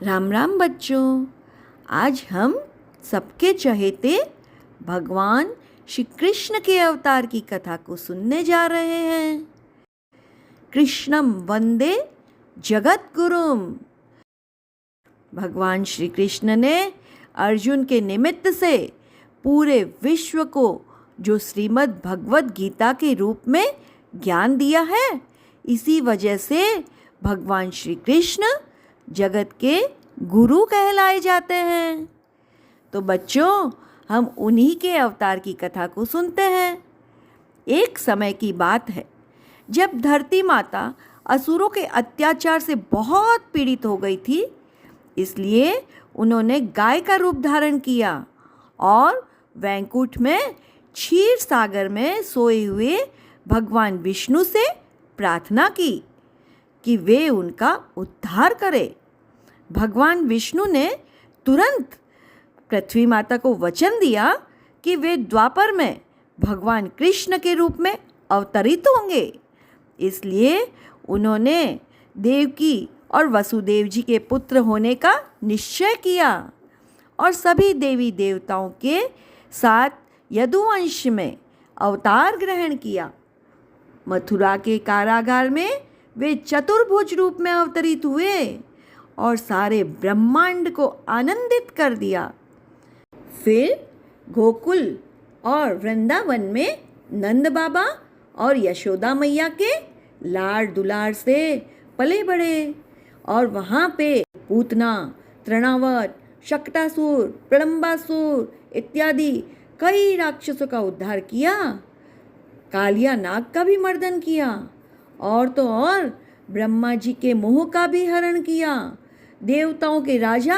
राम राम बच्चों। आज हम सबके चहेते भगवान श्री कृष्ण के अवतार की कथा को सुनने जा रहे हैं। कृष्णम वंदे जगत गुरुम। भगवान श्री कृष्ण ने अर्जुन के निमित्त से पूरे विश्व को जो श्रीमद् भगवद गीता के रूप में ज्ञान दिया है, इसी वजह से भगवान श्री कृष्ण जगत के गुरु कहलाए जाते हैं। तो बच्चों, हम उन्हीं के अवतार की कथा को सुनते हैं। एक समय की बात है जब धरती माता असुरों के अत्याचार से बहुत पीड़ित हो गई थी। इसलिए उन्होंने गाय का रूप धारण किया और वैकुंठ में क्षीर सागर में सोए हुए भगवान विष्णु से प्रार्थना की कि वे उनका उद्धार करें। भगवान विष्णु ने तुरंत पृथ्वी माता को वचन दिया कि वे द्वापर में भगवान कृष्ण के रूप में अवतरित होंगे। इसलिए उन्होंने देवकी और वसुदेव जी के पुत्र होने का निश्चय किया और सभी देवी देवताओं के साथ यदुवंश में अवतार ग्रहण किया। मथुरा के कारागार में वे चतुर्भुज रूप में अवतरित हुए और सारे ब्रह्मांड को आनंदित कर दिया। फिर गोकुल और वृंदावन में नंद बाबा और यशोदा मैया के लाड़ दुलार से पले बढ़े और वहाँ पे पूतना, तृणावत, शक्टासुर, प्रलंबासुर इत्यादि कई राक्षसों का उद्धार किया। कालिया नाग का भी मर्दन किया और तो और ब्रह्मा जी के मोह का भी हरण किया। देवताओं के राजा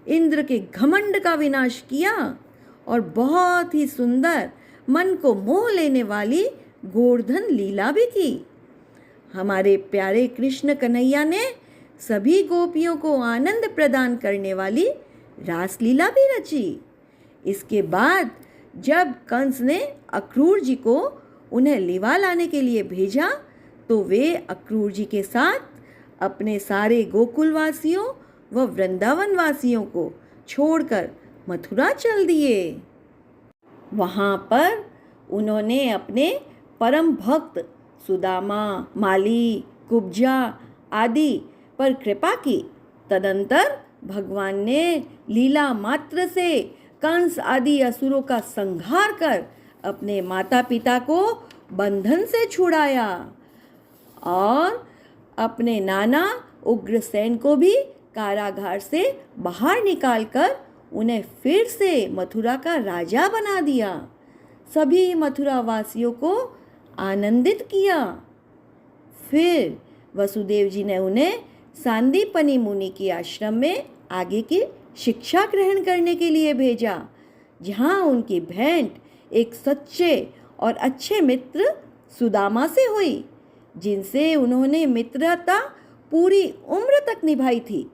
इंद्र के घमंड का विनाश किया और बहुत ही सुंदर मन को मोह लेने वाली गोवर्धन लीला भी की। हमारे प्यारे कृष्ण कन्हैया ने सभी गोपियों को आनंद प्रदान करने वाली रासलीला भी रची। इसके बाद जब कंस ने अक्रूर जी को उन्हें लिवा लाने के लिए भेजा तो वे अक्रूर जी के साथ अपने सारे गोकुल वासियों व वृंदावन वासियों को छोड़कर मथुरा चल दिए। वहाँ पर उन्होंने अपने परम भक्त सुदामा, माली, कुब्जा आदि पर कृपा की। तदंतर भगवान ने लीला मात्र से कंस आदि असुरों का संहार कर अपने माता पिता को बंधन से छुड़ाया और अपने नाना उग्रसेन को भी कारागार से बाहर निकालकर उन्हें फिर से मथुरा का राजा बना दिया। सभी मथुरा वासियों को आनंदित किया। फिर वसुदेव जी ने उन्हें सांदीपनि मुनि के आश्रम में आगे की शिक्षा ग्रहण करने के लिए भेजा, जहाँ उनकी भेंट एक सच्चे और अच्छे मित्र सुदामा से हुई, जिनसे उन्होंने मित्रता पूरी उम्र तक निभाई थी।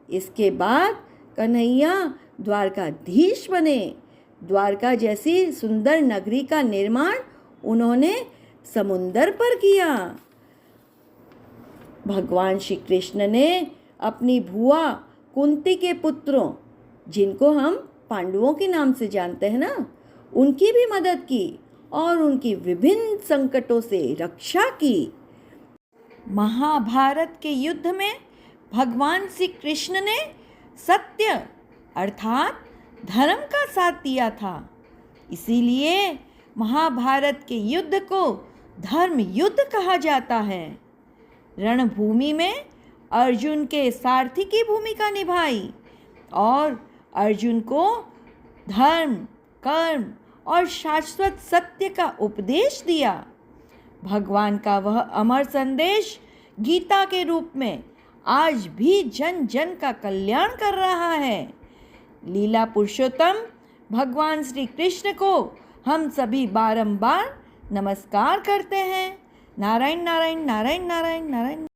इसके बाद कन्हैया द्वारकाधीश बने। द्वारका जैसी सुंदर नगरी का निर्माण उन्होंने समुंदर पर किया। भगवान श्री कृष्ण ने अपनी भुआ कुंती के पुत्रों, जिनको हम पांडवों के नाम से जानते हैं ना, उनकी भी मदद की और उनकी विभिन्न संकटों से रक्षा की। महाभारत के युद्ध में भगवान श्री कृष्ण ने सत्य अर्थात धर्म का साथ दिया था। इसीलिए महाभारत के युद्ध को धर्म युद्ध कहा जाता है। रणभूमि में अर्जुन के सारथी की भूमिका निभाई और अर्जुन को धर्म, कर्म और शाश्वत सत्य का उपदेश दिया। भगवान का वह अमर संदेश गीता के रूप में आज भी जन जन का कल्याण कर रहा है। लीला पुरुषोत्तम भगवान श्री कृष्ण को हम सभी बारंबार नमस्कार करते हैं। नारायण नारायण नारायण नारायण नारायण।